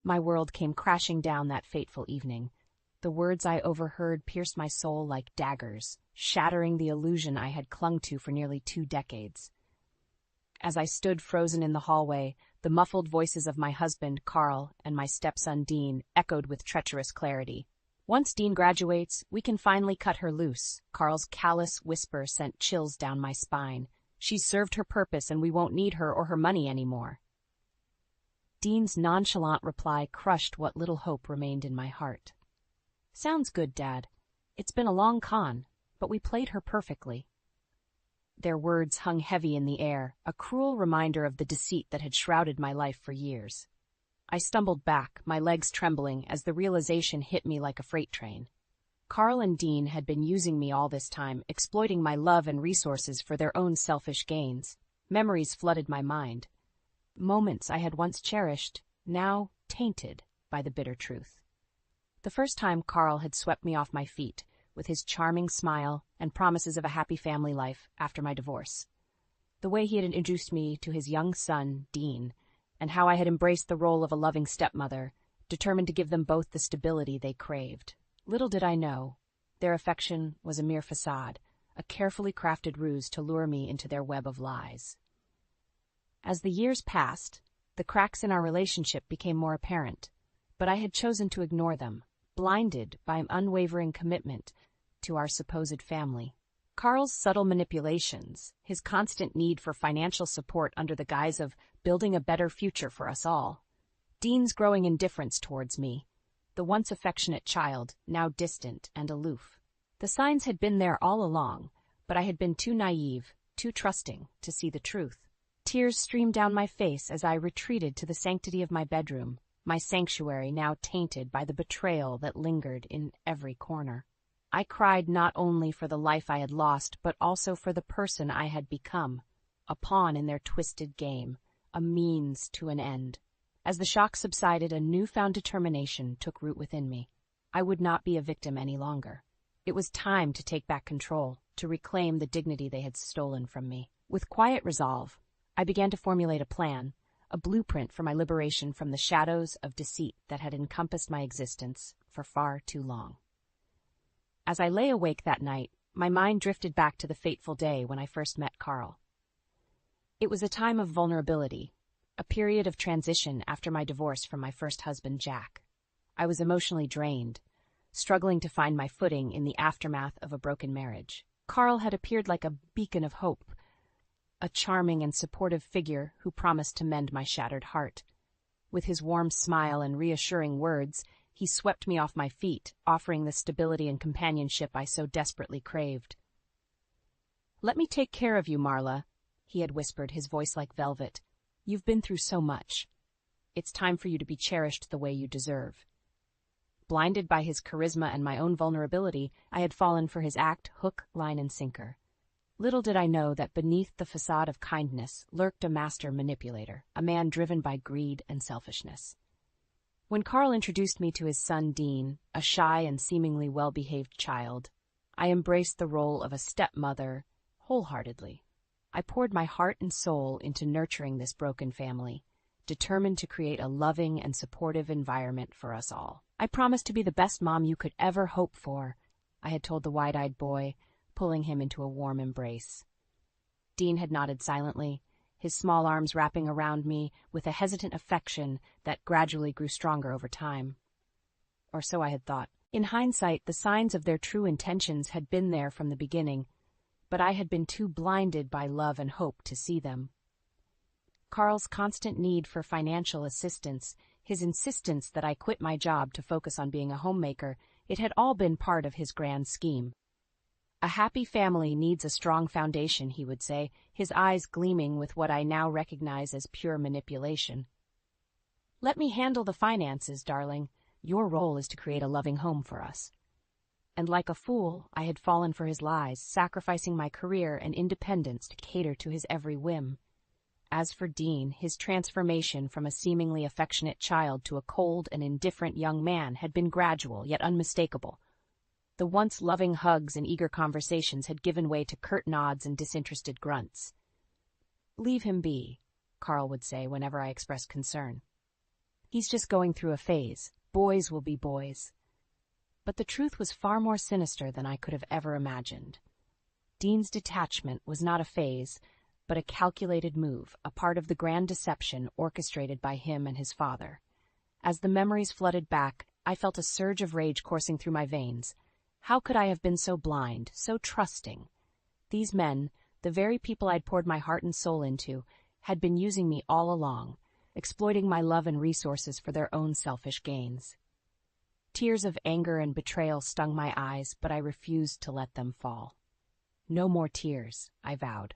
My world came crashing down that fateful evening. The words I overheard pierced my soul like daggers, shattering the illusion I had clung to for nearly 2 decades. As I stood frozen in the hallway, the muffled voices of my husband, Carl, and my stepson, Dean, echoed with treacherous clarity. "Once Dean graduates, we can finally cut her loose." Carl's callous whisper sent chills down my spine. "She's served her purpose and we won't need her or her money anymore." Dean's nonchalant reply crushed what little hope remained in my heart. "Sounds good, Dad. It's been a long con, but we played her perfectly." Their words hung heavy in the air, a cruel reminder of the deceit that had shrouded my life for years. I stumbled back, my legs trembling, as the realization hit me like a freight train. Carl and Dean had been using me all this time, exploiting my love and resources for their own selfish gains. Memories flooded my mind. Moments I had once cherished, now tainted by the bitter truth. The first time Carl had swept me off my feet, with his charming smile and promises of a happy family life after my divorce. The way he had introduced me to his young son, Dean, and how I had embraced the role of a loving stepmother, determined to give them both the stability they craved. Little did I know, their affection was a mere facade, a carefully crafted ruse to lure me into their web of lies. As the years passed, the cracks in our relationship became more apparent, but I had chosen to ignore them, blinded by an unwavering commitment to our supposed family. Carl's subtle manipulations, his constant need for financial support under the guise of building a better future for us all. Dean's growing indifference towards me, the once affectionate child, now distant and aloof. The signs had been there all along, but I had been too naive, too trusting to see the truth. Tears streamed down my face as I retreated to the sanctity of my bedroom, my sanctuary now tainted by the betrayal that lingered in every corner. I cried not only for the life I had lost, but also for the person I had become, a pawn in their twisted game, a means to an end. As the shock subsided, a newfound determination took root within me. I would not be a victim any longer. It was time to take back control, to reclaim the dignity they had stolen from me. With quiet resolve, I began to formulate a plan, a blueprint for my liberation from the shadows of deceit that had encompassed my existence for far too long. As I lay awake that night, my mind drifted back to the fateful day when I first met Carl. It was a time of vulnerability, a period of transition after my divorce from my first husband, Jack. I was emotionally drained, struggling to find my footing in the aftermath of a broken marriage. Carl had appeared like a beacon of hope, a charming and supportive figure who promised to mend my shattered heart. With his warm smile and reassuring words, he swept me off my feet, offering the stability and companionship I so desperately craved. "Let me take care of you, Marla," he had whispered, his voice like velvet. "You've been through so much. It's time for you to be cherished the way you deserve." Blinded by his charisma and my own vulnerability, I had fallen for his act, hook, line, and sinker. Little did I know that beneath the facade of kindness lurked a master manipulator, a man driven by greed and selfishness. When Carl introduced me to his son Dean, a shy and seemingly well-behaved child, I embraced the role of a stepmother wholeheartedly. I poured my heart and soul into nurturing this broken family, determined to create a loving and supportive environment for us all. "I promise to be the best mom you could ever hope for," I had told the wide-eyed boy, pulling him into a warm embrace. Dean had nodded silently, his small arms wrapping around me with a hesitant affection that gradually grew stronger over time. Or so I had thought. In hindsight, the signs of their true intentions had been there from the beginning, but I had been too blinded by love and hope to see them. Carl's constant need for financial assistance, his insistence that I quit my job to focus on being a homemaker, it had all been part of his grand scheme. "A happy family needs a strong foundation," he would say, his eyes gleaming with what I now recognize as pure manipulation. "Let me handle the finances, darling. Your role is to create a loving home for us." And like a fool, I had fallen for his lies, sacrificing my career and independence to cater to his every whim. As for Dean, his transformation from a seemingly affectionate child to a cold and indifferent young man had been gradual yet unmistakable. The once loving hugs and eager conversations had given way to curt nods and disinterested grunts. "Leave him be," Carl would say whenever I expressed concern. He's just going through a phase. Boys will be boys. But the truth was far more sinister than I could have ever imagined. Dean's detachment was not a phase, but a calculated move, a part of the grand deception orchestrated by him and his father. As the memories flooded back, I felt a surge of rage coursing through my veins. How could I have been so blind, so trusting? These men, the very people I'd poured my heart and soul into, had been using me all along, exploiting my love and resources for their own selfish gains. Tears of anger and betrayal stung my eyes, but I refused to let them fall. No more tears, I vowed.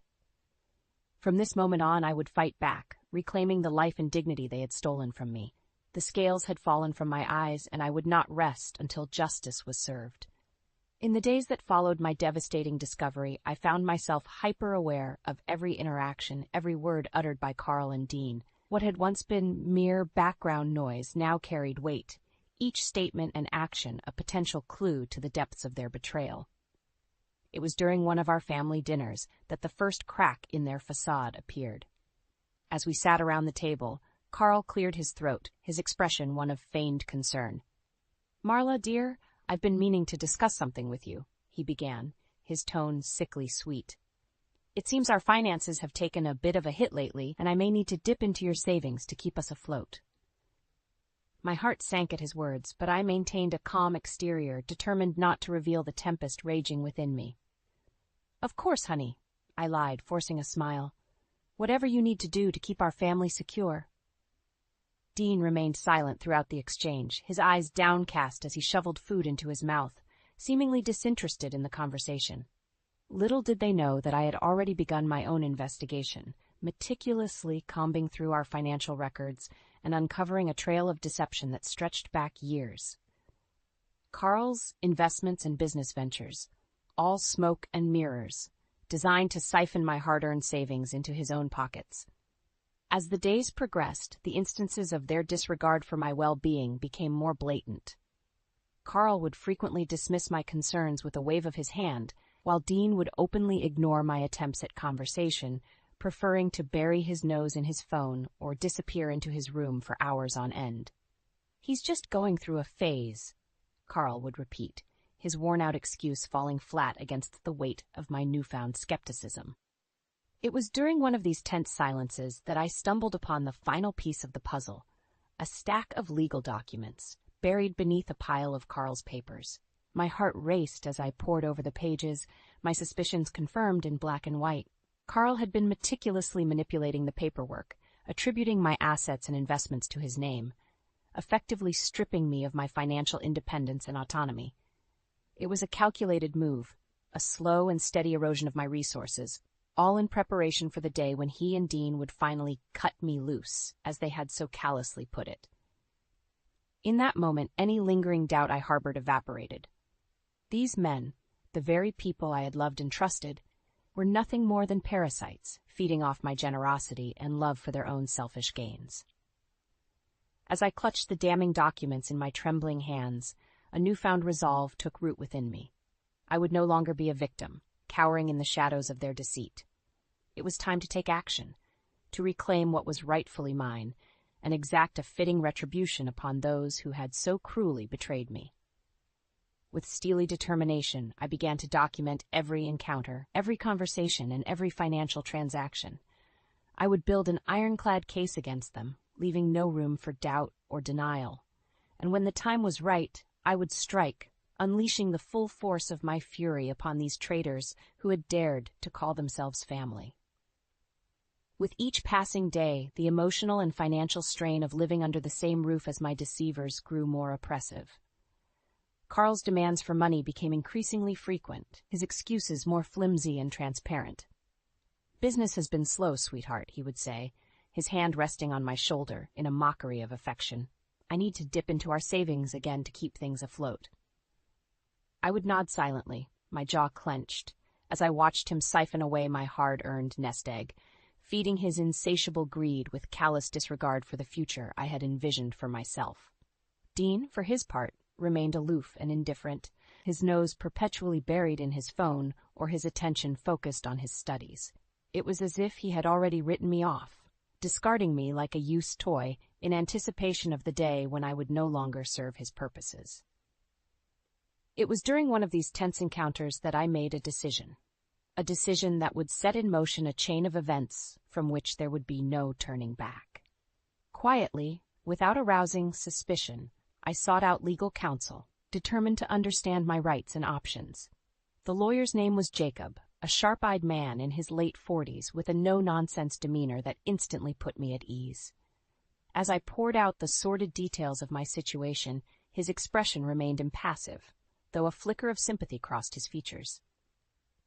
From this moment on, I would fight back, reclaiming the life and dignity they had stolen from me. The scales had fallen from my eyes, and I would not rest until justice was served. In the days that followed my devastating discovery, I found myself hyper-aware of every interaction, every word uttered by Carl and Dean. What had once been mere background noise now carried weight, each statement and action a potential clue to the depths of their betrayal. It was during one of our family dinners that the first crack in their facade appeared. As we sat around the table, Carl cleared his throat, his expression one of feigned concern. "Marla, dear, I've been meaning to discuss something with you," he began, his tone sickly sweet. "It seems our finances have taken a bit of a hit lately, and I may need to dip into your savings to keep us afloat." My heart sank at his words, but I maintained a calm exterior, determined not to reveal the tempest raging within me. "Of course, honey," I lied, forcing a smile. "Whatever you need to do to keep our family secure." Dean remained silent throughout the exchange, his eyes downcast as he shoveled food into his mouth, seemingly disinterested in the conversation. Little did they know that I had already begun my own investigation, meticulously combing through our financial records and uncovering a trail of deception that stretched back years. Carl's investments and business ventures, all smoke and mirrors, designed to siphon my hard-earned savings into his own pockets. As the days progressed, the instances of their disregard for my well-being became more blatant. Carl would frequently dismiss my concerns with a wave of his hand, while Dean would openly ignore my attempts at conversation, preferring to bury his nose in his phone or disappear into his room for hours on end. "He's just going through a phase," Carl would repeat, his worn-out excuse falling flat against the weight of my newfound skepticism. It was during one of these tense silences that I stumbled upon the final piece of the puzzle, a stack of legal documents, buried beneath a pile of Carl's papers. My heart raced as I pored over the pages, my suspicions confirmed in black and white. Carl had been meticulously manipulating the paperwork, attributing my assets and investments to his name, effectively stripping me of my financial independence and autonomy. It was a calculated move, a slow and steady erosion of my resources, all in preparation for the day when he and Dean would finally cut me loose, as they had so callously put it. In that moment, any lingering doubt I harbored evaporated. These men, the very people I had loved and trusted, were nothing more than parasites, feeding off my generosity and love for their own selfish gains. As I clutched the damning documents in my trembling hands, a newfound resolve took root within me. I would no longer be a victim, cowering in the shadows of their deceit. It was time to take action, to reclaim what was rightfully mine, and exact a fitting retribution upon those who had so cruelly betrayed me. With steely determination, I began to document every encounter, every conversation, and every financial transaction. I would build an ironclad case against them, leaving no room for doubt or denial. And when the time was right, I would strike, unleashing the full force of my fury upon these traitors who had dared to call themselves family. With each passing day, the emotional and financial strain of living under the same roof as my deceivers grew more oppressive. Carl's demands for money became increasingly frequent, his excuses more flimsy and transparent. "Business has been slow, sweetheart," he would say, his hand resting on my shoulder in a mockery of affection. "I need to dip into our savings again to keep things afloat." I would nod silently, my jaw clenched, as I watched him siphon away my hard-earned nest egg, feeding his insatiable greed with callous disregard for the future I had envisioned for myself. Dean, for his part, remained aloof and indifferent, his nose perpetually buried in his phone or his attention focused on his studies. It was as if he had already written me off, discarding me like a used toy in anticipation of the day when I would no longer serve his purposes. It was during one of these tense encounters that I made a decision that would set in motion a chain of events from which there would be no turning back. Quietly, without arousing suspicion, I sought out legal counsel, determined to understand my rights and options. The lawyer's name was Jacob, a sharp-eyed man in his late 40s with a no-nonsense demeanor that instantly put me at ease. As I poured out the sordid details of my situation, his expression remained impassive, though a flicker of sympathy crossed his features.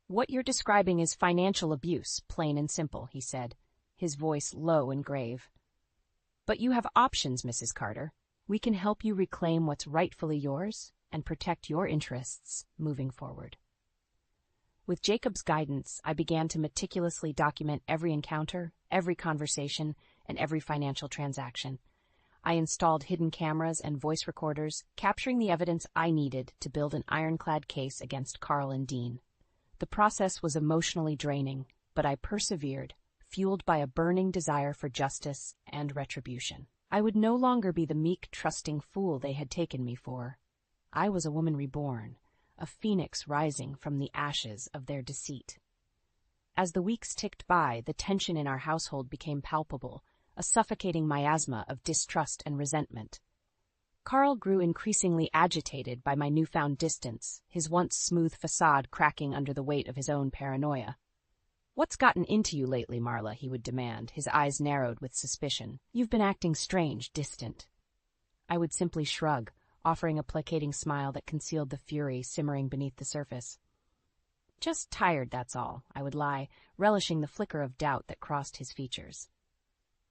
"What you're describing is financial abuse, plain and simple," he said, his voice low and grave. "But you have options, Mrs. Carter. We can help you reclaim what's rightfully yours and protect your interests moving forward." With Jacob's guidance, I began to meticulously document every encounter, every conversation, and every financial transaction. I installed hidden cameras and voice recorders, capturing the evidence I needed to build an ironclad case against Carl and Dean. The process was emotionally draining, but I persevered, fueled by a burning desire for justice and retribution. I would no longer be the meek, trusting fool they had taken me for. I was a woman reborn, a phoenix rising from the ashes of their deceit. As the weeks ticked by, the tension in our household became palpable, a suffocating miasma of distrust and resentment. Carl grew increasingly agitated by my newfound distance, his once smooth facade cracking under the weight of his own paranoia. "What's gotten into you lately, Marla?" he would demand, his eyes narrowed with suspicion. "You've been acting strange, distant." I would simply shrug, offering a placating smile that concealed the fury simmering beneath the surface. "Just tired, that's all," I would lie, relishing the flicker of doubt that crossed his features.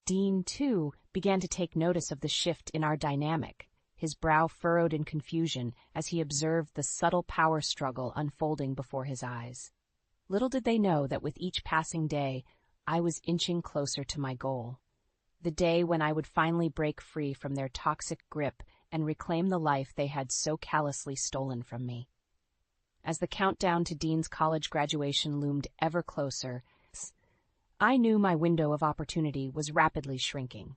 Dean, too, began to take notice of the shift in our dynamic, his brow furrowed in confusion as he observed the subtle power struggle unfolding before his eyes. Little did they know that with each passing day, I was inching closer to my goal. The day when I would finally break free from their toxic grip and reclaim the life they had so callously stolen from me. As the countdown to Dean's college graduation loomed ever closer, I knew my window of opportunity was rapidly shrinking.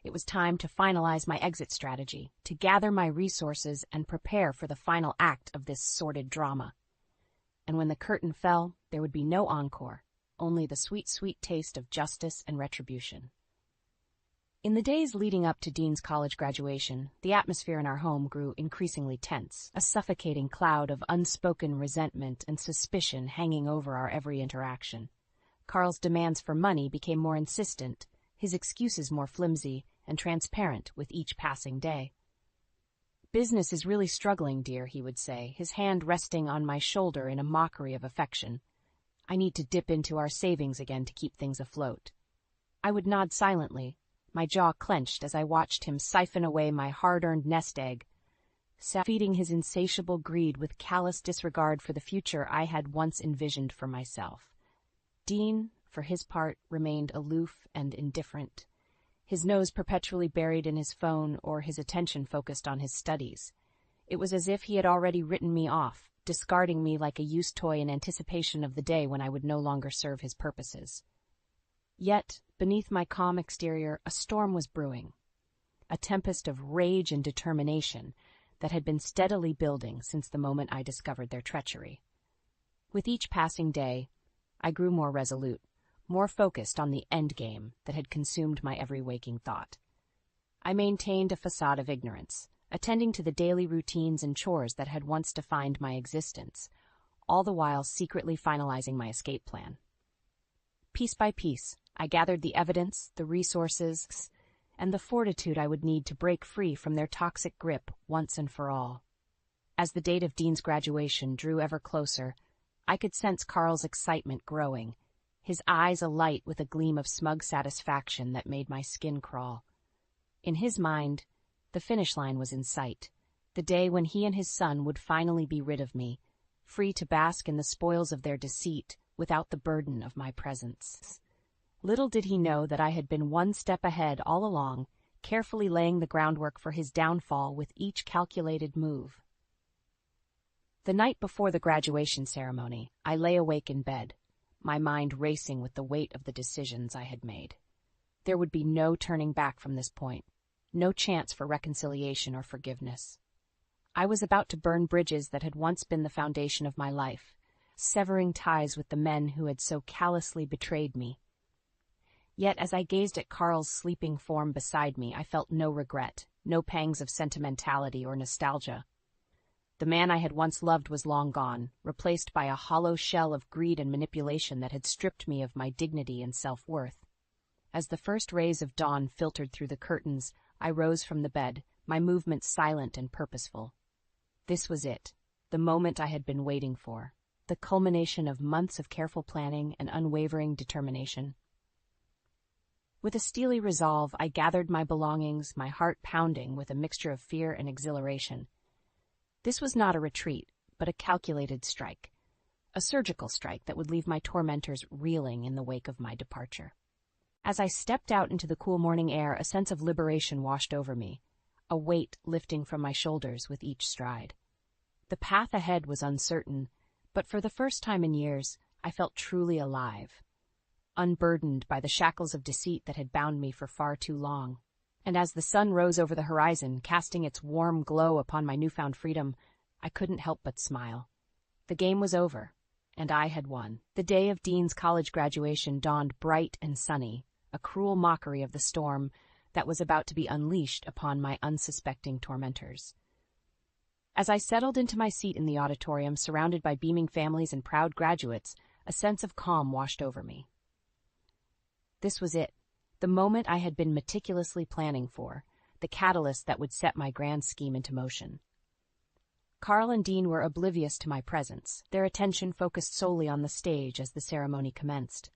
It was time to finalize my exit strategy, to gather my resources and prepare for the final act of this sordid drama. And when the curtain fell, there would be no encore, only the sweet, sweet taste of justice and retribution. In the days leading up to Dean's college graduation, the atmosphere in our home grew increasingly tense, a suffocating cloud of unspoken resentment and suspicion hanging over our every interaction. Carl's demands for money became more insistent, his excuses more flimsy and transparent with each passing day. "Business is really struggling, dear," he would say, his hand resting on my shoulder in a mockery of affection. "I need to dip into our savings again to keep things afloat." I would nod silently, my jaw clenched as I watched him siphon away my hard-earned nest egg, feeding his insatiable greed with callous disregard for the future I had once envisioned for myself. Dean, for his part, remained aloof and indifferent, his nose perpetually buried in his phone or his attention focused on his studies. It was as if he had already written me off, discarding me like a used toy in anticipation of the day when I would no longer serve his purposes. Yet, beneath my calm exterior, a storm was brewing, a tempest of rage and determination that had been steadily building since the moment I discovered their treachery. With each passing day, I grew more resolute, more focused on the endgame that had consumed my every waking thought. I maintained a facade of ignorance, attending to the daily routines and chores that had once defined my existence, all the while secretly finalizing my escape plan. Piece by piece, I gathered the evidence, the resources, and the fortitude I would need to break free from their toxic grip once and for all. As the date of Dean's graduation drew ever closer, I could sense Carl's excitement growing, his eyes alight with a gleam of smug satisfaction that made my skin crawl. In his mind, the finish line was in sight, the day when he and his son would finally be rid of me, free to bask in the spoils of their deceit without the burden of my presence. Little did he know that I had been one step ahead all along, carefully laying the groundwork for his downfall with each calculated move. The night before the graduation ceremony, I lay awake in bed, my mind racing with the weight of the decisions I had made. There would be no turning back from this point. no chance for reconciliation or forgiveness. I was about to burn bridges that had once been the foundation of my life, severing ties with the men who had so callously betrayed me. Yet as I gazed at Carl's sleeping form beside me, I felt no regret, no pangs of sentimentality or nostalgia. The man I had once loved was long gone, replaced by a hollow shell of greed and manipulation that had stripped me of my dignity and self-worth. As the first rays of dawn filtered through the curtains, I rose from the bed, my movements silent and purposeful. This was it, the moment I had been waiting for, the culmination of months of careful planning and unwavering determination. With a steely resolve, I gathered my belongings, my heart pounding with a mixture of fear and exhilaration. This was not a retreat, but a calculated strike, a surgical strike that would leave my tormentors reeling in the wake of my departure. As I stepped out into the cool morning air, a sense of liberation washed over me, a weight lifting from my shoulders with each stride. The path ahead was uncertain, but for the first time in years, I felt truly alive, unburdened by the shackles of deceit that had bound me for far too long. And as the sun rose over the horizon, casting its warm glow upon my newfound freedom, I couldn't help but smile. The game was over, and I had won. The day of Dean's college graduation dawned bright and sunny, a cruel mockery of the storm that was about to be unleashed upon my unsuspecting tormentors. As I settled into my seat in the auditorium, surrounded by beaming families and proud graduates, a sense of calm washed over me. This was it, the moment I had been meticulously planning for, the catalyst that would set my grand scheme into motion. Carl and Dean were oblivious to my presence, their attention focused solely on the stage as the ceremony commenced.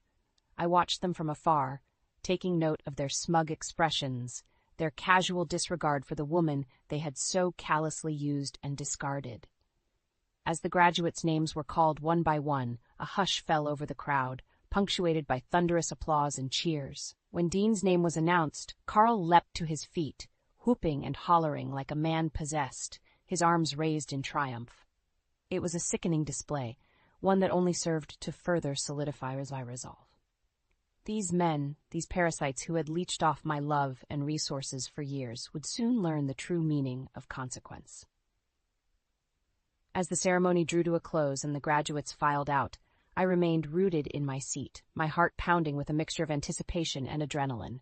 I watched them from afar, taking note of their smug expressions, their casual disregard for the woman they had so callously used and discarded. As the graduates' names were called one by one, a hush fell over the crowd, punctuated by thunderous applause and cheers. When Dean's name was announced, Carl leapt to his feet, whooping and hollering like a man possessed, his arms raised in triumph. It was a sickening display, one that only served to further solidify my resolve. These men, these parasites who had leached off my love and resources for years, would soon learn the true meaning of consequence. As the ceremony drew to a close and the graduates filed out, I remained rooted in my seat, my heart pounding with a mixture of anticipation and adrenaline.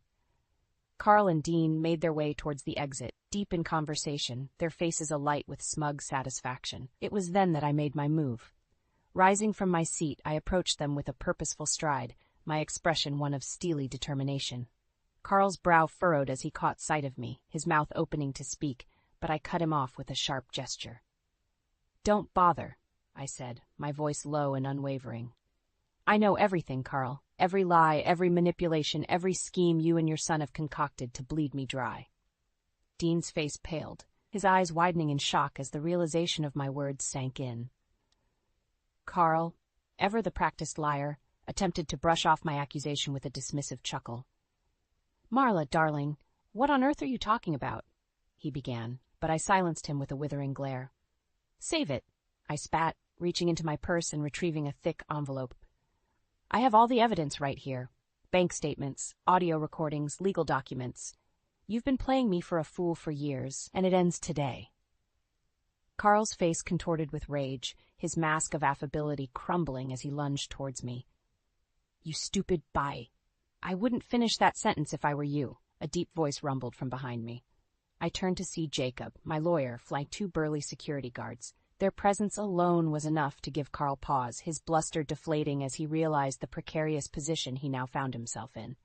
Carl and Dean made their way towards the exit, deep in conversation, their faces alight with smug satisfaction. It was then that I made my move. Rising from my seat, I approached them with a purposeful stride, my expression one of steely determination. Carl's brow furrowed as he caught sight of me, his mouth opening to speak, but I cut him off with a sharp gesture. "Don't bother," I said, my voice low and unwavering. "I know everything, Carl, every lie, every manipulation, every scheme you and your son have concocted to bleed me dry." Dean's face paled, his eyes widening in shock as the realization of my words sank in. Carl, ever the practiced liar, attempted to brush off my accusation with a dismissive chuckle. "Marla, darling, what on earth are you talking about?" he began, but I silenced him with a withering glare. "Save it," I spat, reaching into my purse and retrieving a thick envelope. "I have all the evidence right here. Bank statements, audio recordings, legal documents. You've been playing me for a fool for years, and it ends today." Carl's face contorted with rage, his mask of affability crumbling as he lunged towards me. "You stupid bye. I wouldn't finish that sentence if I were you," a deep voice rumbled from behind me. I turned to see Jacob, my lawyer, flank two burly security guards. Their presence alone was enough to give Carl pause, his bluster deflating as he realized the precarious position he now found himself in.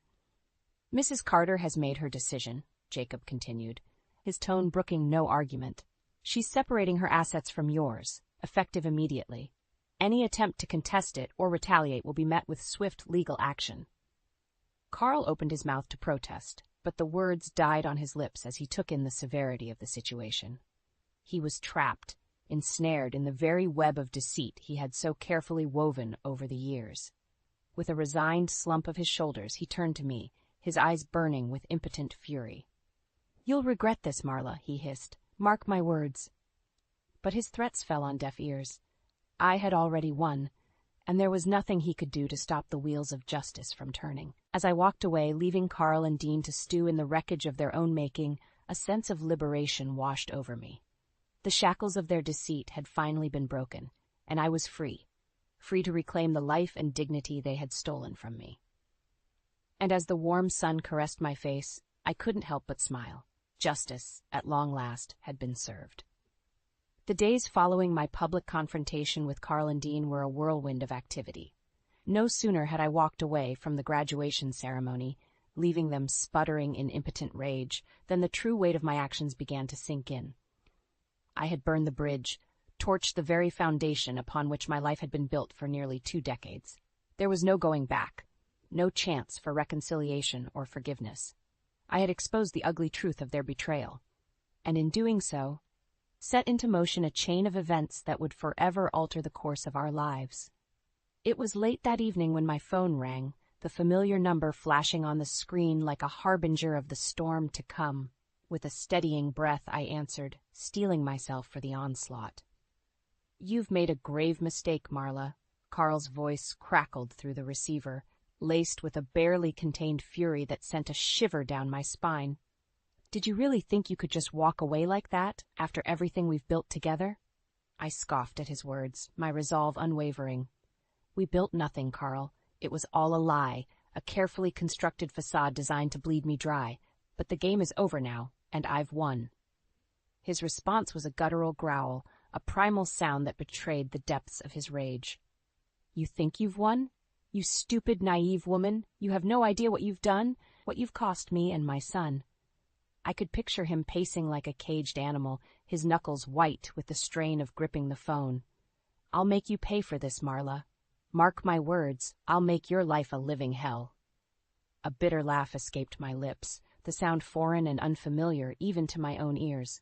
"Mrs. Carter has made her decision," Jacob continued, his tone brooking no argument. "She's separating her assets from yours, effective immediately. Any attempt to contest it or retaliate will be met with swift legal action." Carl opened his mouth to protest, but the words died on his lips as he took in the severity of the situation. He was trapped, ensnared in the very web of deceit he had so carefully woven over the years. With a resigned slump of his shoulders, he turned to me, his eyes burning with impotent fury. "You'll regret this, Marla," he hissed. "Mark my words." But his threats fell on deaf ears. I had already won, and there was nothing he could do to stop the wheels of justice from turning. As I walked away, leaving Carl and Dean to stew in the wreckage of their own making, a sense of liberation washed over me. The shackles of their deceit had finally been broken, and I was free to reclaim the life and dignity they had stolen from me. And as the warm sun caressed my face, I couldn't help but smile. Justice, at long last, had been served. The days following my public confrontation with Carl and Dean were a whirlwind of activity. No sooner had I walked away from the graduation ceremony, leaving them sputtering in impotent rage, than the true weight of my actions began to sink in. I had burned the bridge, torched the very foundation upon which my life had been built for nearly 2 decades. There was no going back, no chance for reconciliation or forgiveness. I had exposed the ugly truth of their betrayal, and in doing so, set into motion a chain of events that would forever alter the course of our lives. It was late that evening when my phone rang, the familiar number flashing on the screen like a harbinger of the storm to come. With a steadying breath, I answered, steeling myself for the onslaught. "You've made a grave mistake, Marla." Carl's voice crackled through the receiver, laced with a barely contained fury that sent a shiver down my spine. "Did you really think you could just walk away like that, after everything we've built together?" I scoffed at his words, my resolve unwavering. "We built nothing, Carl. It was all a lie, a carefully constructed facade designed to bleed me dry. But the game is over now, and I've won." His response was a guttural growl, a primal sound that betrayed the depths of his rage. "You think you've won? You stupid, naive woman, you have no idea what you've done, what you've cost me and my son." I could picture him pacing like a caged animal, his knuckles white with the strain of gripping the phone. "I'll make you pay for this, Marla. Mark my words, I'll make your life a living hell." A bitter laugh escaped my lips, the sound foreign and unfamiliar even to my own ears.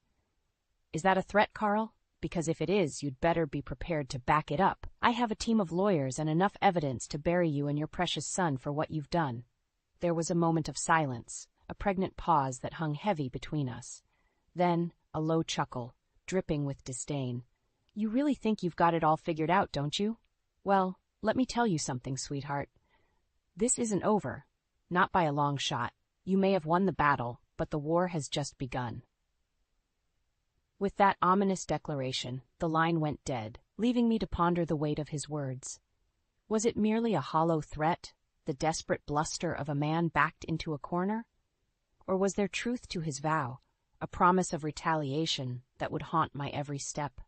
"Is that a threat, Carl? Because if it is, you'd better be prepared to back it up. I have a team of lawyers and enough evidence to bury you and your precious son for what you've done." There was a moment of silence, a pregnant pause that hung heavy between us. Then a low chuckle, dripping with disdain. "You really think you've got it all figured out, don't you? Well, let me tell you something, sweetheart. This isn't over. Not by a long shot. You may have won the battle, but the war has just begun." With that ominous declaration, the line went dead, leaving me to ponder the weight of his words. Was it merely a hollow threat, the desperate bluster of a man backed into a corner? Or was there truth to his vow, a promise of retaliation that would haunt my every step?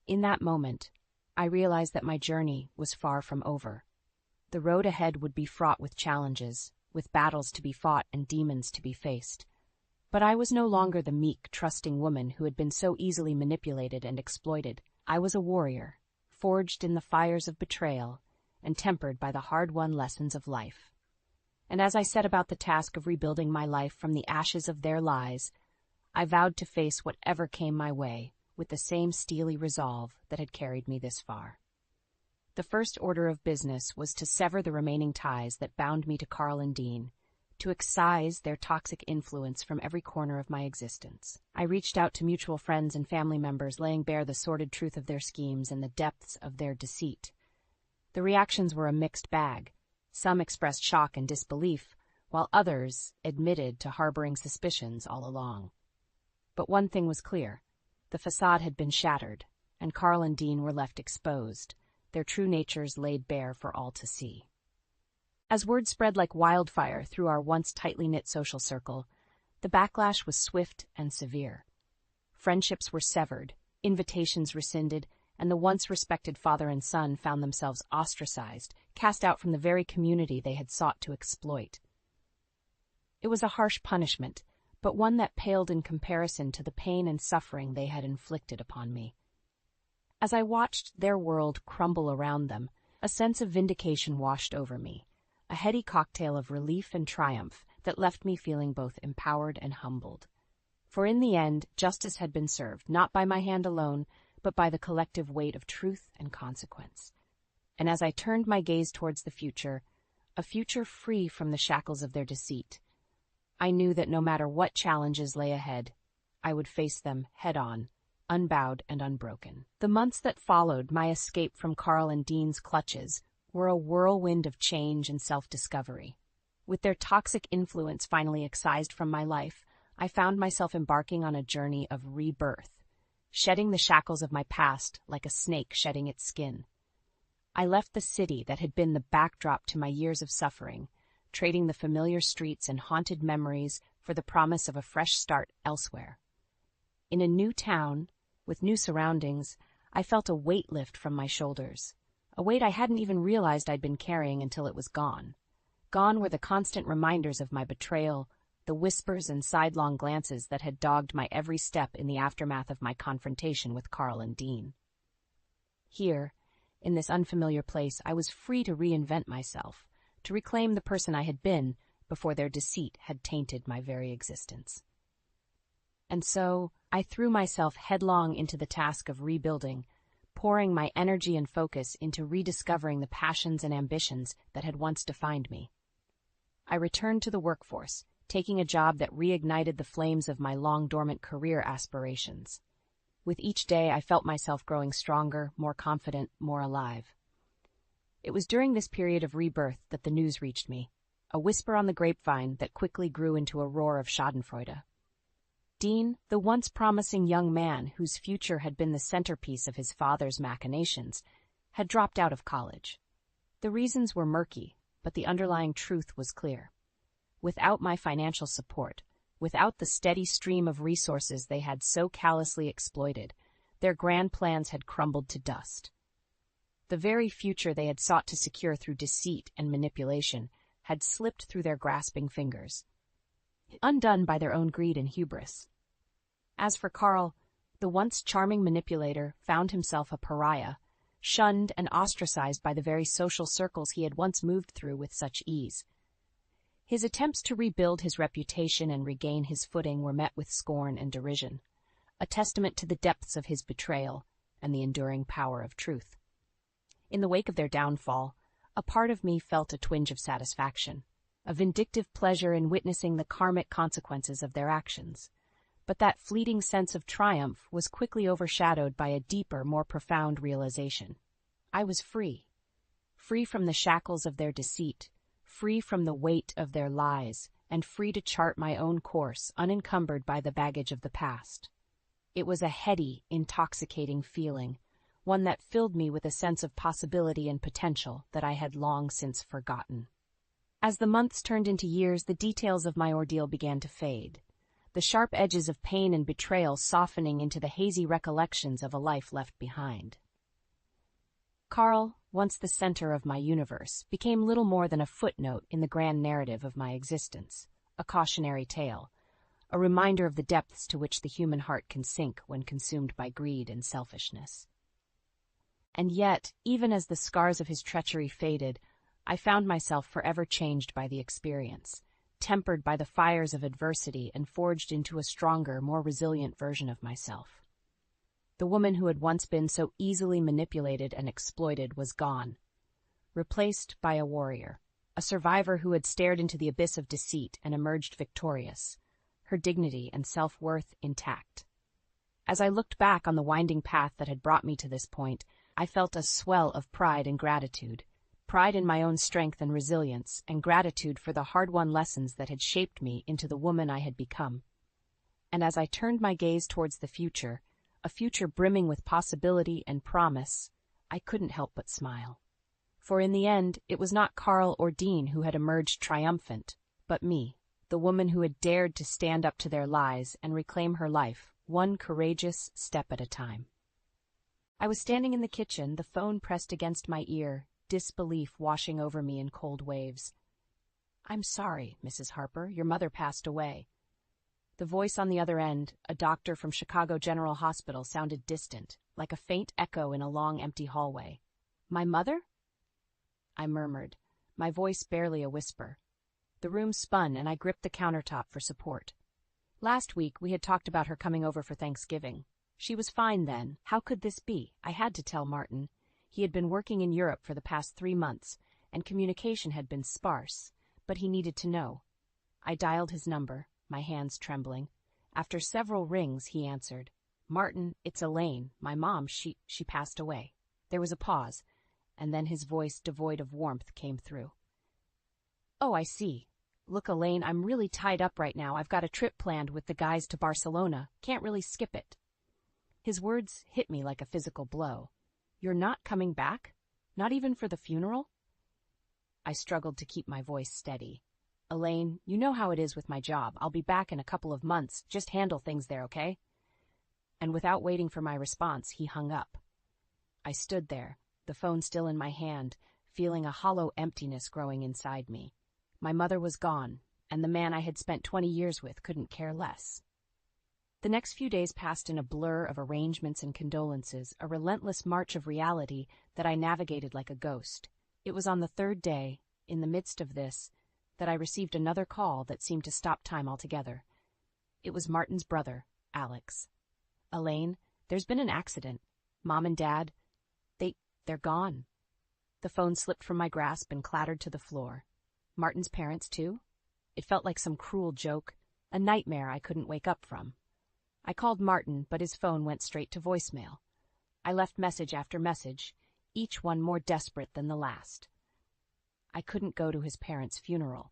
In that moment, I realized that my journey was far from over. The road ahead would be fraught with challenges, with battles to be fought and demons to be faced. But I was no longer the meek, trusting woman who had been so easily manipulated and exploited. I was a warrior, forged in the fires of betrayal and tempered by the hard-won lessons of life. And as I set about the task of rebuilding my life from the ashes of their lies, I vowed to face whatever came my way with the same steely resolve that had carried me this far. The first order of business was to sever the remaining ties that bound me to Carl and Dean, to excise their toxic influence from every corner of my existence. I reached out to mutual friends and family members, laying bare the sordid truth of their schemes and the depths of their deceit. The reactions were a mixed bag. Some expressed shock and disbelief, while others admitted to harboring suspicions all along. But one thing was clear. The facade had been shattered, and Carl and Dean were left exposed, their true natures laid bare for all to see. As word spread like wildfire through our once tightly knit social circle, the backlash was swift and severe. Friendships were severed, invitations rescinded, and the once respected father and son found themselves ostracized, cast out from the very community they had sought to exploit. It was a harsh punishment, but one that paled in comparison to the pain and suffering they had inflicted upon me. As I watched their world crumble around them, a sense of vindication washed over me, a heady cocktail of relief and triumph that left me feeling both empowered and humbled. For in the end, justice had been served, not by my hand alone, but by the collective weight of truth and consequence. And as I turned my gaze towards the future, a future free from the shackles of their deceit, I knew that no matter what challenges lay ahead, I would face them head-on, unbowed and unbroken. The months that followed my escape from Carl and Dean's clutches were a whirlwind of change and self-discovery. With their toxic influence finally excised from my life, I found myself embarking on a journey of rebirth, shedding the shackles of my past like a snake shedding its skin. I left the city that had been the backdrop to my years of suffering, trading the familiar streets and haunted memories for the promise of a fresh start elsewhere. In a new town, with new surroundings, I felt a weight lift from my shoulders, a weight I hadn't even realized I'd been carrying until it was gone. Gone were the constant reminders of my betrayal, the whispers and sidelong glances that had dogged my every step in the aftermath of my confrontation with Carl and Dean. Here, in this unfamiliar place, I was free to reinvent myself, to reclaim the person I had been before their deceit had tainted my very existence. And so, I threw myself headlong into the task of rebuilding, pouring my energy and focus into rediscovering the passions and ambitions that had once defined me. I returned to the workforce, taking a job that reignited the flames of my long-dormant career aspirations. With each day, I felt myself growing stronger, more confident, more alive. It was during this period of rebirth that the news reached me, a whisper on the grapevine that quickly grew into a roar of schadenfreude. Dean, the once promising young man whose future had been the centerpiece of his father's machinations, had dropped out of college. The reasons were murky, but the underlying truth was clear. Without my financial support, without the steady stream of resources they had so callously exploited, their grand plans had crumbled to dust. The very future they had sought to secure through deceit and manipulation had slipped through their grasping fingers, undone by their own greed and hubris. As for Carl, the once charming manipulator found himself a pariah, shunned and ostracized by the very social circles he had once moved through with such ease. His attempts to rebuild his reputation and regain his footing were met with scorn and derision, a testament to the depths of his betrayal and the enduring power of truth. In the wake of their downfall, a part of me felt a twinge of satisfaction, a vindictive pleasure in witnessing the karmic consequences of their actions. But that fleeting sense of triumph was quickly overshadowed by a deeper, more profound realization. I was free. Free from the shackles of their deceit, free from the weight of their lies, and free to chart my own course, unencumbered by the baggage of the past. It was a heady, intoxicating feeling, one that filled me with a sense of possibility and potential that I had long since forgotten. As the months turned into years, the details of my ordeal began to fade, the sharp edges of pain and betrayal softening into the hazy recollections of a life left behind. Carl, once the center of my universe, became little more than a footnote in the grand narrative of my existence, a cautionary tale, a reminder of the depths to which the human heart can sink when consumed by greed and selfishness. And yet, even as the scars of his treachery faded, I found myself forever changed by the experience, tempered by the fires of adversity and forged into a stronger, more resilient version of myself. The woman who had once been so easily manipulated and exploited was gone, replaced by a warrior, a survivor who had stared into the abyss of deceit and emerged victorious, her dignity and self-worth intact. As I looked back on the winding path that had brought me to this point, I felt a swell of pride and gratitude, pride in my own strength and resilience, and gratitude for the hard-won lessons that had shaped me into the woman I had become. And as I turned my gaze towards the future, a future brimming with possibility and promise, I couldn't help but smile. For in the end, it was not Carl or Dean who had emerged triumphant, but me, the woman who had dared to stand up to their lies and reclaim her life, one courageous step at a time. I was standing in the kitchen, the phone pressed against my ear, disbelief washing over me in cold waves. "I'm sorry, Mrs. Harper, your mother passed away." The voice on the other end, a doctor from Chicago General Hospital, sounded distant, like a faint echo in a long, empty hallway. "My mother?" I murmured, my voice barely a whisper. The room spun, and I gripped the countertop for support. Last week, we had talked about her coming over for Thanksgiving. She was fine then. How could this be? I had to tell Martin. He had been working in Europe for the past 3 months, and communication had been sparse, but he needed to know. I dialed his number, my hands trembling. After several rings, he answered. "Martin, it's Elaine. My mom, she passed away." There was a pause, and then his voice, devoid of warmth, came through. "Oh, I see. Look, Elaine, I'm really tied up right now. I've got a trip planned with the guys to Barcelona. Can't really skip it. His words hit me like a physical blow. You're not coming back? Not even for the funeral? I struggled to keep my voice steady. Elaine, you know how it is with my job. I'll be back in a couple of months. Just handle things there, okay? And without waiting for my response, he hung up. I stood there, the phone still in my hand, feeling a hollow emptiness growing inside me. My mother was gone, and the man I had spent 20 years with couldn't care less. The next few days passed in a blur of arrangements and condolences, a relentless march of reality that I navigated like a ghost. It was on the third day, in the midst of this, that I received another call that seemed to stop time altogether. It was Martin's brother, Alex. Elaine, there's been an accident. Mom and Dad, they're gone. The phone slipped from my grasp and clattered to the floor. Martin's parents, too? It felt like some cruel joke, a nightmare I couldn't wake up from. I called Martin, but his phone went straight to voicemail. I left message after message, each one more desperate than the last. I couldn't go to his parents' funeral.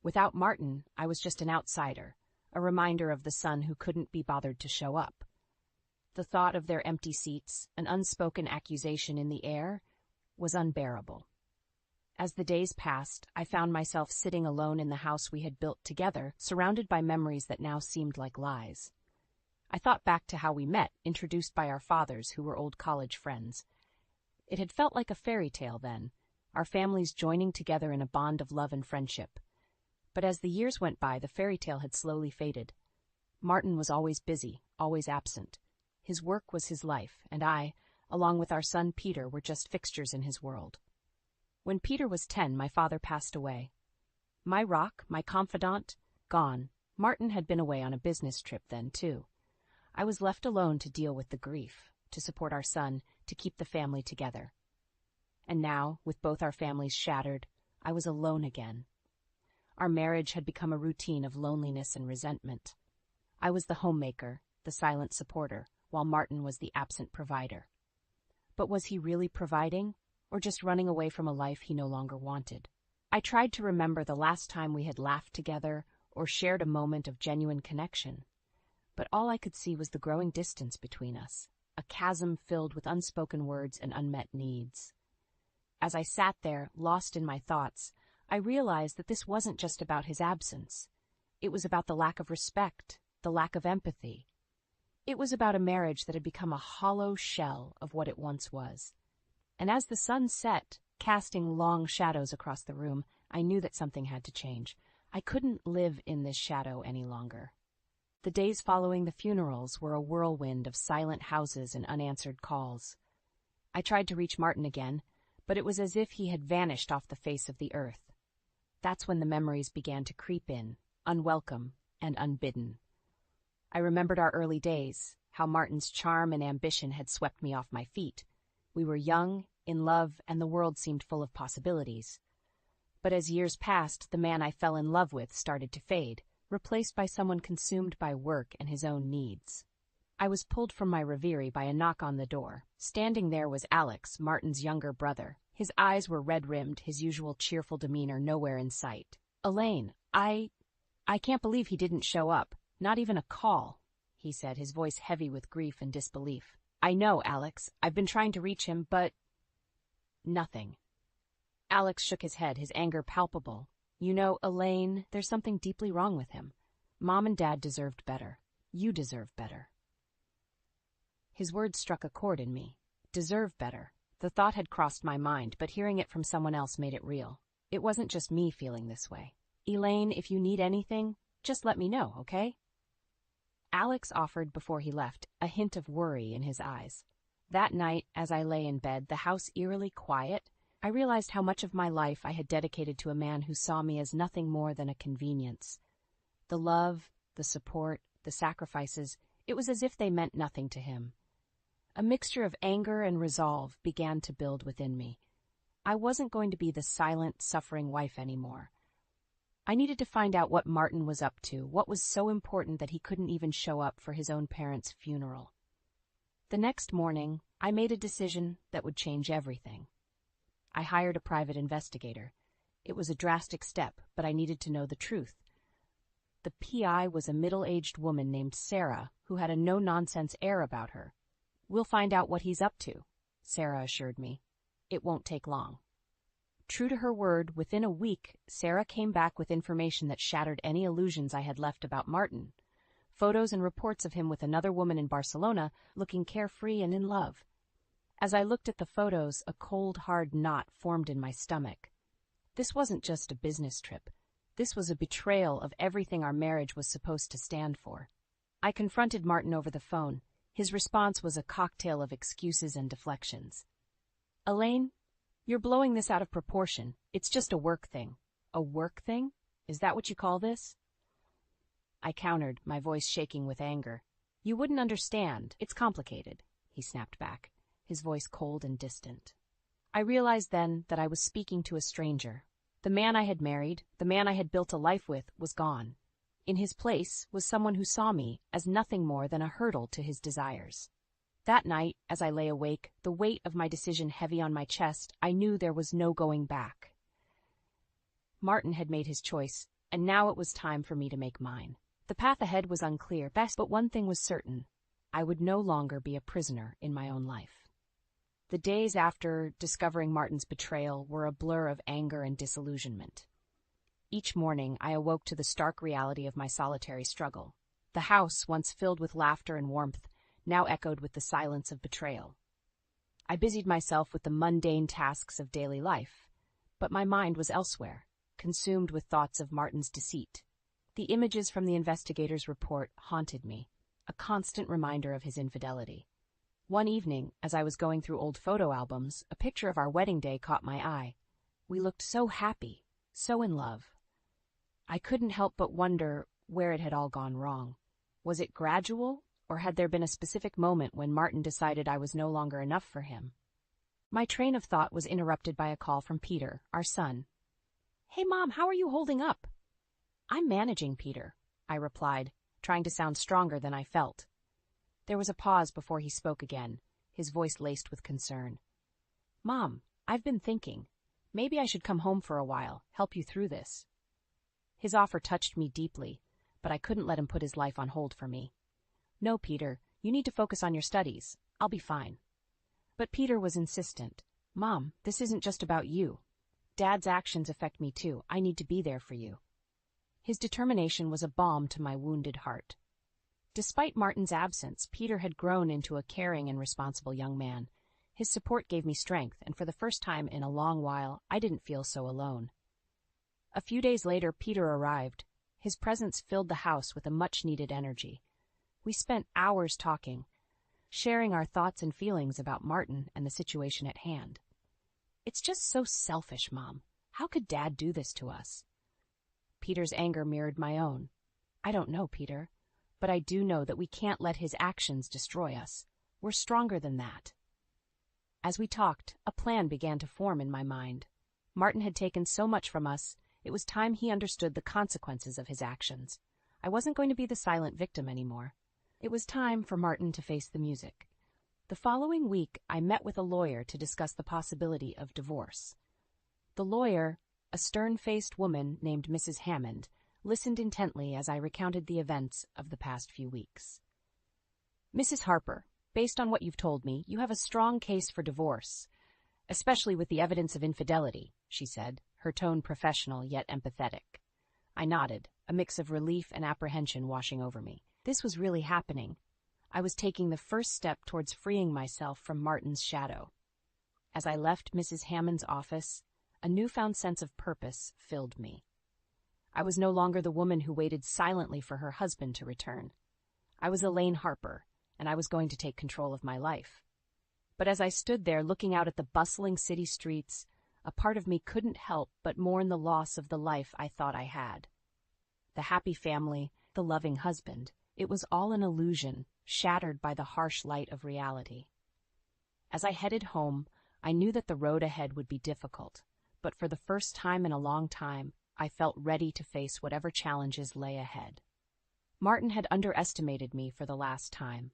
Without Martin, I was just an outsider, a reminder of the son who couldn't be bothered to show up. The thought of their empty seats, an unspoken accusation in the air, was unbearable. As the days passed, I found myself sitting alone in the house we had built together, surrounded by memories that now seemed like lies. I thought back to how we met, introduced by our fathers who were old college friends. It had felt like a fairy tale then, our families joining together in a bond of love and friendship. But as the years went by, the fairy tale had slowly faded. Martin was always busy, always absent. His work was his life, and I, along with our son Peter, were just fixtures in his world. When Peter was 10, my father passed away. My rock, my confidant, gone. Martin had been away on a business trip then, too. I was left alone to deal with the grief, to support our son, to keep the family together. And now, with both our families shattered, I was alone again. Our marriage had become a routine of loneliness and resentment. I was the homemaker, the silent supporter, while Martin was the absent provider. But was he really providing, or just running away from a life he no longer wanted? I tried to remember the last time we had laughed together or shared a moment of genuine connection. But all I could see was the growing distance between us, a chasm filled with unspoken words and unmet needs. As I sat there, lost in my thoughts, I realized that this wasn't just about his absence. It was about the lack of respect, the lack of empathy. It was about a marriage that had become a hollow shell of what it once was. And as the sun set, casting long shadows across the room, I knew that something had to change. I couldn't live in this shadow any longer. The days following the funerals were a whirlwind of silent houses and unanswered calls. I tried to reach Martin again, but it was as if he had vanished off the face of the earth. That's when the memories began to creep in, unwelcome and unbidden. I remembered our early days, how Martin's charm and ambition had swept me off my feet. We were young, in love, and the world seemed full of possibilities. But as years passed, the man I fell in love with started to fade, replaced by someone consumed by work and his own needs. I was pulled from my reverie by a knock on the door. Standing there was Alex, Martin's younger brother. His eyes were red-rimmed, his usual cheerful demeanor nowhere in sight. Elaine, I can't believe he didn't show up. Not even a call, he said, his voice heavy with grief and disbelief. I know, Alex. I've been trying to reach him, but... Nothing. Alex shook his head, his anger palpable. You know, Elaine, there's something deeply wrong with him. Mom and Dad deserved better. You deserve better. His words struck a chord in me. Deserve better. The thought had crossed my mind, but hearing it from someone else made it real. It wasn't just me feeling this way. Elaine, if you need anything, just let me know, okay? Alex offered before he left, a hint of worry in his eyes. That night, as I lay in bed, the house eerily quiet, I realized how much of my life I had dedicated to a man who saw me as nothing more than a convenience. The love, the support, the sacrifices, it was as if they meant nothing to him. A mixture of anger and resolve began to build within me. I wasn't going to be the silent, suffering wife anymore. I needed to find out what Martin was up to, what was so important that he couldn't even show up for his own parents' funeral. The next morning, I made a decision that would change everything. I hired a private investigator. It was a drastic step, but I needed to know the truth. The PI was a middle-aged woman named Sarah who had a no-nonsense air about her. "We'll find out what he's up to," Sarah assured me. "It won't take long." True to her word, within a week, Sarah came back with information that shattered any illusions I had left about Martin. Photos and reports of him with another woman in Barcelona, looking carefree and in love. As I looked at the photos, a cold, hard knot formed in my stomach. This wasn't just a business trip. This was a betrayal of everything our marriage was supposed to stand for. I confronted Martin over the phone. His response was a cocktail of excuses and deflections. "Elaine, you're blowing this out of proportion. It's just a work thing." "A work thing? Is that what you call this?" I countered, my voice shaking with anger. "You wouldn't understand. It's complicated," he snapped back, his voice cold and distant. I realized then that I was speaking to a stranger. The man I had married, the man I had built a life with, was gone. In his place was someone who saw me as nothing more than a hurdle to his desires. That night, as I lay awake, the weight of my decision heavy on my chest, I knew there was no going back. Martin had made his choice, and now it was time for me to make mine. The path ahead was unclear, but one thing was certain. I would no longer be a prisoner in my own life. The days after discovering Martin's betrayal were a blur of anger and disillusionment. Each morning, I awoke to the stark reality of my solitary struggle. The house, once filled with laughter and warmth, now echoed with the silence of betrayal. I busied myself with the mundane tasks of daily life, but my mind was elsewhere, consumed with thoughts of Martin's deceit. The images from the investigator's report haunted me, a constant reminder of his infidelity. One evening, as I was going through old photo albums, a picture of our wedding day caught my eye. We looked so happy, so in love. I couldn't help but wonder where it had all gone wrong. Was it gradual, or had there been a specific moment when Martin decided I was no longer enough for him? My train of thought was interrupted by a call from Peter, our son. "Hey, Mom, how are you holding up?" "I'm managing, Peter," I replied, trying to sound stronger than I felt. There was a pause before he spoke again, his voice laced with concern. "Mom, I've been thinking. Maybe I should come home for a while, help you through this." His offer touched me deeply, but I couldn't let him put his life on hold for me. "No, Peter, you need to focus on your studies. I'll be fine." But Peter was insistent. "Mom, this isn't just about you. Dad's actions affect me too. I need to be there for you." His determination was a balm to my wounded heart. Despite Martin's absence, Peter had grown into a caring and responsible young man. His support gave me strength, and for the first time in a long while, I didn't feel so alone. A few days later, Peter arrived. His presence filled the house with a much-needed energy. We spent hours talking, sharing our thoughts and feelings about Martin and the situation at hand. "It's just so selfish, Mom. How could Dad do this to us?" Peter's anger mirrored my own. "I don't know, Peter. But I do know that we can't let his actions destroy us. We're stronger than that." As we talked, a plan began to form in my mind. Martin had taken so much from us, it was time he understood the consequences of his actions. I wasn't going to be the silent victim anymore. It was time for Martin to face the music. The following week, I met with a lawyer to discuss the possibility of divorce. The lawyer, a stern-faced woman named Mrs. Hammond, listened intently as I recounted the events of the past few weeks. "Mrs. Harper, based on what you've told me, you have a strong case for divorce, especially with the evidence of infidelity," she said, her tone professional yet empathetic. I nodded, a mix of relief and apprehension washing over me. This was really happening. I was taking the first step towards freeing myself from Martin's shadow. As I left Mrs. Hammond's office, a newfound sense of purpose filled me. I was no longer the woman who waited silently for her husband to return. I was Elaine Harper, and I was going to take control of my life. But as I stood there looking out at the bustling city streets, a part of me couldn't help but mourn the loss of the life I thought I had. The happy family, the loving husband, it was all an illusion, shattered by the harsh light of reality. As I headed home, I knew that the road ahead would be difficult, but for the first time in a long time, I felt ready to face whatever challenges lay ahead. Martin had underestimated me for the last time.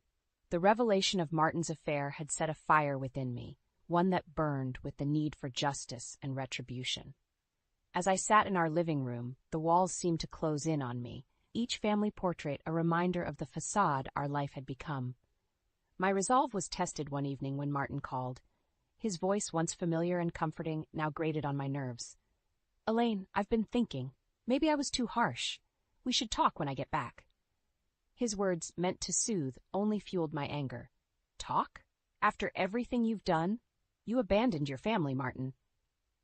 The revelation of Martin's affair had set a fire within me, one that burned with the need for justice and retribution. As I sat in our living room, the walls seemed to close in on me, each family portrait a reminder of the facade our life had become. My resolve was tested one evening when Martin called. His voice, once familiar and comforting, now grated on my nerves. "Elaine, I've been thinking. Maybe I was too harsh. We should talk when I get back." His words, meant to soothe, only fueled my anger. "Talk? After everything you've done? You abandoned your family, Martin."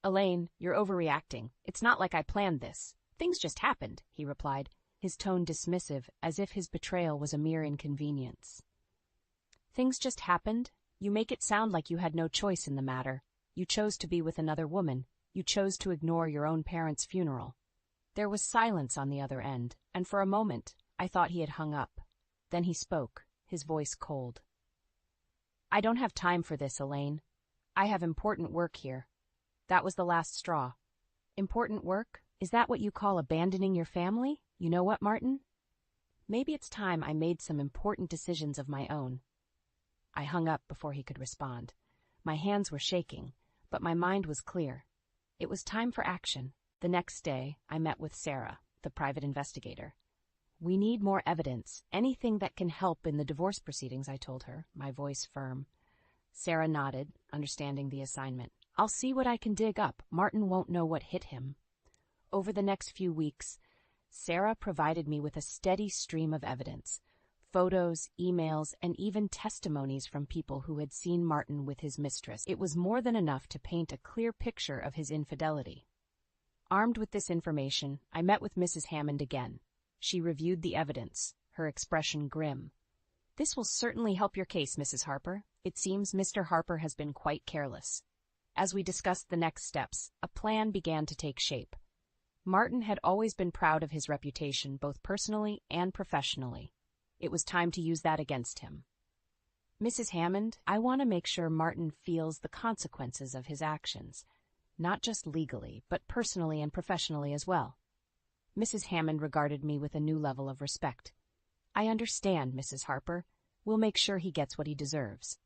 "Elaine, you're overreacting. It's not like I planned this. Things just happened," he replied, his tone dismissive, as if his betrayal was a mere inconvenience. "Things just happened? You make it sound like you had no choice in the matter. You chose to be with another woman. You chose to ignore your own parents' funeral." There was silence on the other end, and for a moment I thought he had hung up. Then he spoke, his voice cold. "I don't have time for this, Elaine. I have important work here." That was the last straw. "Important work? Is that what you call abandoning your family? You know what, Martin? Maybe it's time I made some important decisions of my own." I hung up before he could respond. My hands were shaking, but my mind was clear. It was time for action. The next day, I met with Sarah, the private investigator. "We need more evidence, anything that can help in the divorce proceedings," I told her, my voice firm. Sarah nodded, understanding the assignment. "I'll see what I can dig up. Martin won't know what hit him." Over the next few weeks, Sarah provided me with a steady stream of evidence. Photos, emails, and even testimonies from people who had seen Martin with his mistress. It was more than enough to paint a clear picture of his infidelity. Armed with this information, I met with Mrs. Hammond again. She reviewed the evidence, her expression grim. "This will certainly help your case, Mrs. Harper. It seems Mr. Harper has been quite careless." As we discussed the next steps, a plan began to take shape. Martin had always been proud of his reputation, both personally and professionally. It was time to use that against him. "Mrs. Hammond, I want to make sure Martin feels the consequences of his actions, not just legally, but personally and professionally as well." Mrs. Hammond regarded me with a new level of respect. "I understand, Mrs. Harper. We'll make sure he gets what he deserves."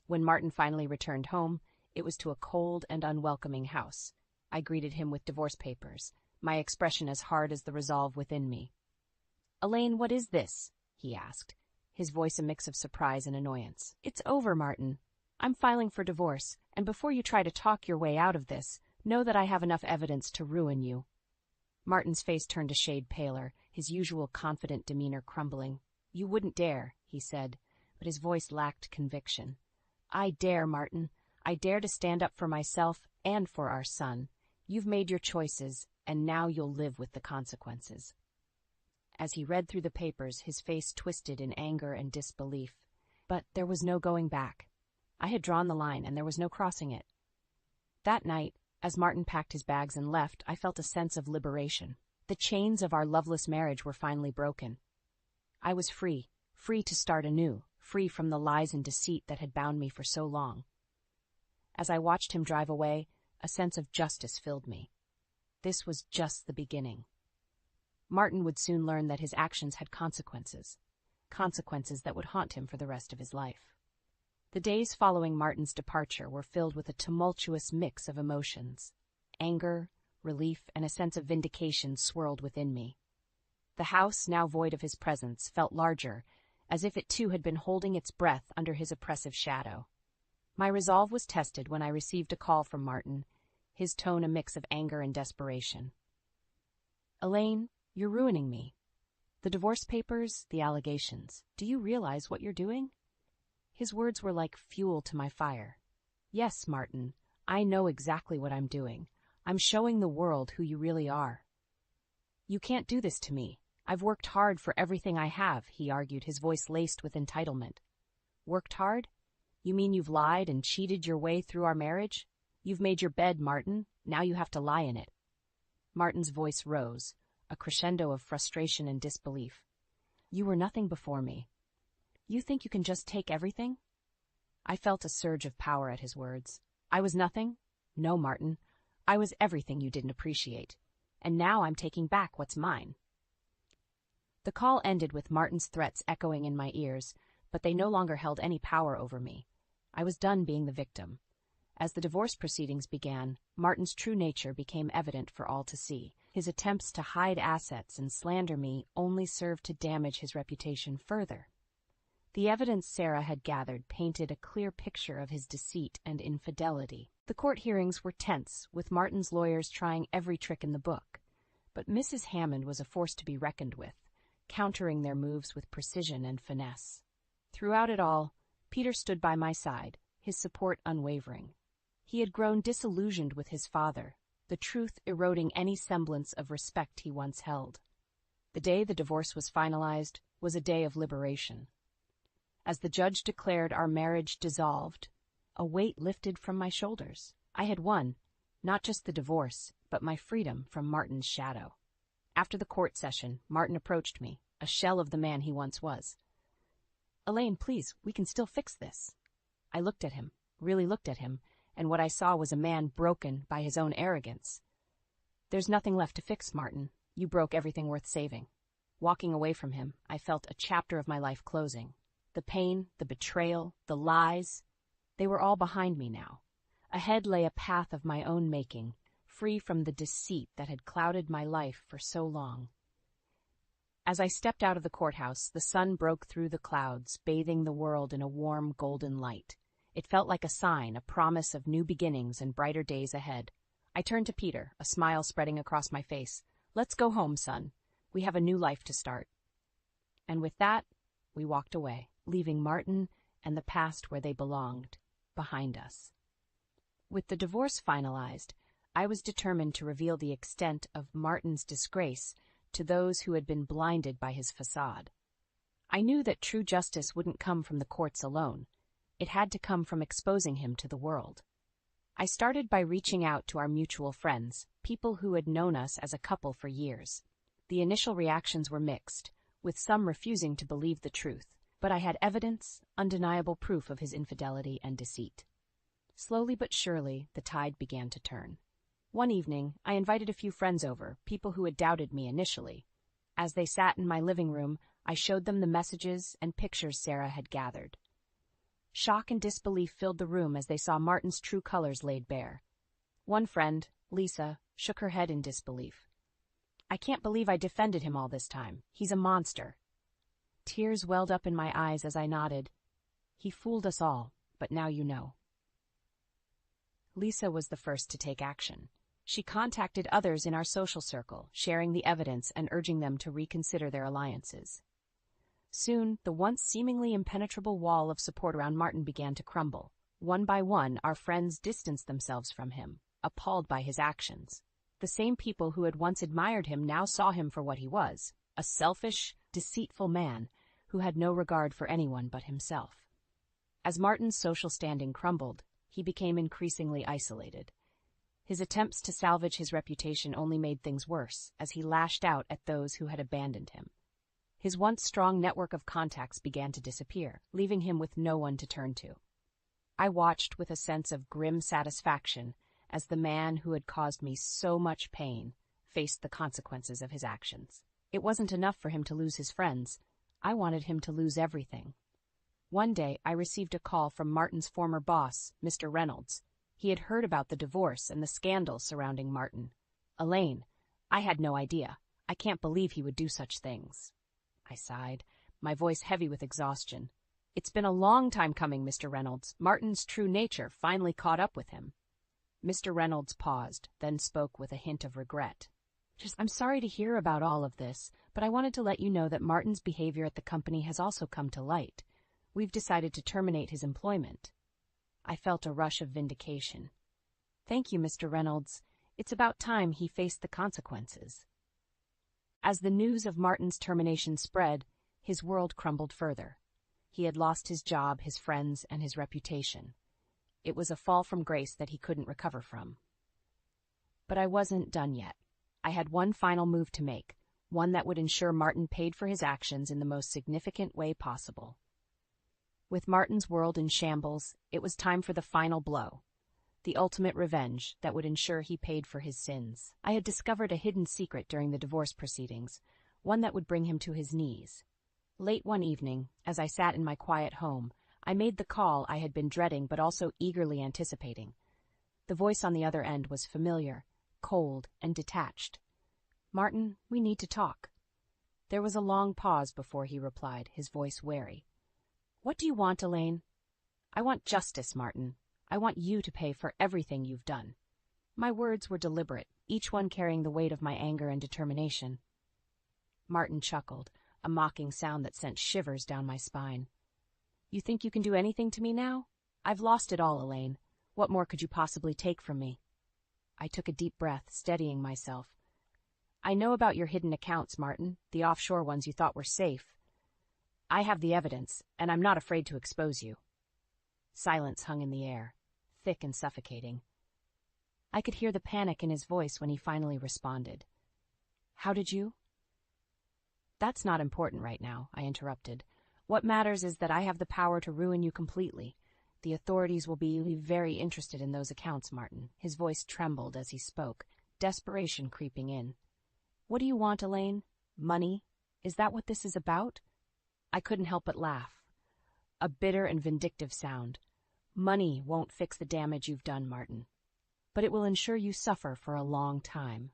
When Martin finally returned home, it was to a cold and unwelcoming house. I greeted him with divorce papers, my expression as hard as the resolve within me. "Elaine, what is this?" he asked, his voice a mix of surprise and annoyance. "It's over, Martin. I'm filing for divorce, and before you try to talk your way out of this, know that I have enough evidence to ruin you." Martin's face turned a shade paler, his usual confident demeanor crumbling. "You wouldn't dare," he said, but his voice lacked conviction. "I dare, Martin. I dare to stand up for myself and for our son. You've made your choices, and now you'll live with the consequences." As he read through the papers, his face twisted in anger and disbelief. But there was no going back. I had drawn the line, and there was no crossing it. That night, as Martin packed his bags and left, I felt a sense of liberation. The chains of our loveless marriage were finally broken. I was free to start anew, free from the lies and deceit that had bound me for so long. As I watched him drive away, a sense of justice filled me. This was just the beginning. Martin would soon learn that his actions had consequences that would haunt him for the rest of his life. The days following Martin's departure were filled with a tumultuous mix of emotions. Anger, relief, and a sense of vindication swirled within me. The house, now void of his presence, felt larger, as if it too had been holding its breath under his oppressive shadow. My resolve was tested when I received a call from Martin, his tone a mix of anger and desperation. "Elaine, you're ruining me. The divorce papers, the allegations. Do you realize what you're doing?" His words were like fuel to my fire. "Yes, Martin, I know exactly what I'm doing. I'm showing the world who you really are." "You can't do this to me. I've worked hard for everything I have," he argued, his voice laced with entitlement. "Worked hard? You mean you've lied and cheated your way through our marriage? You've made your bed, Martin. Now you have to lie in it." Martin's voice rose, a crescendo of frustration and disbelief. "You were nothing before me. You think you can just take everything?" I felt a surge of power at his words. "I was nothing? No, Martin. I was everything you didn't appreciate. And now I'm taking back what's mine." The call ended with Martin's threats echoing in my ears, but they no longer held any power over me. I was done being the victim. As the divorce proceedings began, Martin's true nature became evident for all to see. His attempts to hide assets and slander me only served to damage his reputation further. The evidence Sarah had gathered painted a clear picture of his deceit and infidelity. The court hearings were tense, with Martin's lawyers trying every trick in the book. But Mrs. Hammond was a force to be reckoned with, countering their moves with precision and finesse. Throughout it all, Peter stood by my side, his support unwavering. He had grown disillusioned with his father, the truth eroding any semblance of respect he once held. The day the divorce was finalized was a day of liberation. As the judge declared our marriage dissolved, a weight lifted from my shoulders. I had won, not just the divorce, but my freedom from Martin's shadow. After the court session, Martin approached me, a shell of the man he once was. "Elaine, please, we can still fix this." I looked at him, really looked at him, and what I saw was a man broken by his own arrogance. "There's nothing left to fix, Martin. You broke everything worth saving." Walking away from him, I felt a chapter of my life closing. The pain, the betrayal, the lies, they were all behind me now. Ahead lay a path of my own making, free from the deceit that had clouded my life for so long. As I stepped out of the courthouse, the sun broke through the clouds, bathing the world in a warm golden light. It felt like a sign, a promise of new beginnings and brighter days ahead. I turned to Peter, a smile spreading across my face. "Let's go home, son. We have a new life to start." And with that, we walked away, leaving Martin and the past where they belonged, behind us. With the divorce finalized, I was determined to reveal the extent of Martin's disgrace to those who had been blinded by his facade. I knew that true justice wouldn't come from the courts alone. It had to come from exposing him to the world. I started by reaching out to our mutual friends, people who had known us as a couple for years. The initial reactions were mixed, with some refusing to believe the truth, but I had evidence, undeniable proof of his infidelity and deceit. Slowly but surely, the tide began to turn. One evening, I invited a few friends over, people who had doubted me initially. As they sat in my living room, I showed them the messages and pictures Sarah had gathered. Shock and disbelief filled the room as they saw Martin's true colors laid bare. One friend, Lisa, shook her head in disbelief. "I can't believe I defended him all this time. He's a monster." Tears welled up in my eyes as I nodded. "He fooled us all, but now you know." Lisa was the first to take action. She contacted others in our social circle, sharing the evidence and urging them to reconsider their alliances. Soon, the once seemingly impenetrable wall of support around Martin began to crumble. One by one, our friends distanced themselves from him, appalled by his actions. The same people who had once admired him now saw him for what he was, a selfish, deceitful man who had no regard for anyone but himself. As Martin's social standing crumbled, he became increasingly isolated. His attempts to salvage his reputation only made things worse, as he lashed out at those who had abandoned him. His once strong network of contacts began to disappear, leaving him with no one to turn to. I watched with a sense of grim satisfaction as the man who had caused me so much pain faced the consequences of his actions. It wasn't enough for him to lose his friends. I wanted him to lose everything. One day, I received a call from Martin's former boss, Mr. Reynolds. He had heard about the divorce and the scandal surrounding Martin. "Elaine, I had no idea. I can't believe he would do such things." I sighed, my voice heavy with exhaustion. "It's been a long time coming, Mr. Reynolds. Martin's true nature finally caught up with him." Mr. Reynolds paused, then spoke with a hint of regret. "I'm sorry to hear about all of this, but I wanted to let you know that Martin's behavior at the company has also come to light. We've decided to terminate his employment." I felt a rush of vindication. "Thank you, Mr. Reynolds. It's about time he faced the consequences." As the news of Martin's termination spread, his world crumbled further. He had lost his job, his friends, and his reputation. It was a fall from grace that he couldn't recover from. But I wasn't done yet. I had one final move to make, one that would ensure Martin paid for his actions in the most significant way possible. With Martin's world in shambles, it was time for the final blow, the ultimate revenge that would ensure he paid for his sins. I had discovered a hidden secret during the divorce proceedings, one that would bring him to his knees. Late one evening, as I sat in my quiet home, I made the call I had been dreading but also eagerly anticipating. The voice on the other end was familiar, cold, and detached. "Martin, we need to talk." There was a long pause before he replied, his voice wary. "What do you want, Elaine?" "I want justice, Martin. I want you to pay for everything you've done." My words were deliberate, each one carrying the weight of my anger and determination. Martin chuckled, a mocking sound that sent shivers down my spine. "You think you can do anything to me now? I've lost it all, Elaine. What more could you possibly take from me?" I took a deep breath, steadying myself. "I know about your hidden accounts, Martin, the offshore ones you thought were safe. I have the evidence, and I'm not afraid to expose you." Silence hung in the air, thick and suffocating. I could hear the panic in his voice when he finally responded. "How did you?" "That's not important right now," I interrupted. "What matters is that I have the power to ruin you completely. The authorities will be very interested in those accounts, Martin." His voice trembled as he spoke, desperation creeping in. "What do you want, Elaine? Money? Is that what this is about?" I couldn't help but laugh. A bitter and vindictive sound. "Money won't fix the damage you've done, Martin. But it will ensure you suffer for a long time."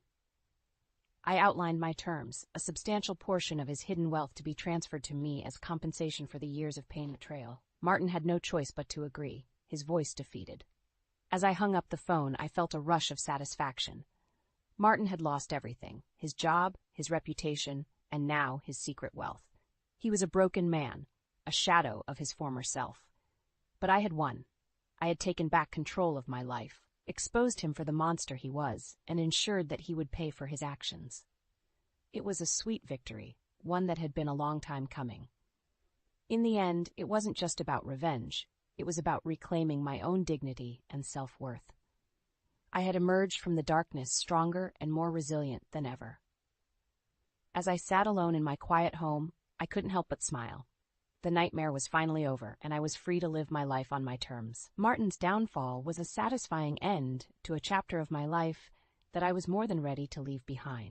I outlined my terms, a substantial portion of his hidden wealth to be transferred to me as compensation for the years of pain and betrayal. Martin had no choice but to agree, his voice defeated. As I hung up the phone, I felt a rush of satisfaction. Martin had lost everything, his job, his reputation, and now his secret wealth. He was a broken man, a shadow of his former self. But I had won. I had taken back control of my life, exposed him for the monster he was, and ensured that he would pay for his actions. It was a sweet victory, one that had been a long time coming. In the end, it wasn't just about revenge. It was about reclaiming my own dignity and self-worth. I had emerged from the darkness stronger and more resilient than ever. As I sat alone in my quiet home, I couldn't help but smile. The nightmare was finally over, and I was free to live my life on my terms. Martin's downfall was a satisfying end to a chapter of my life that I was more than ready to leave behind.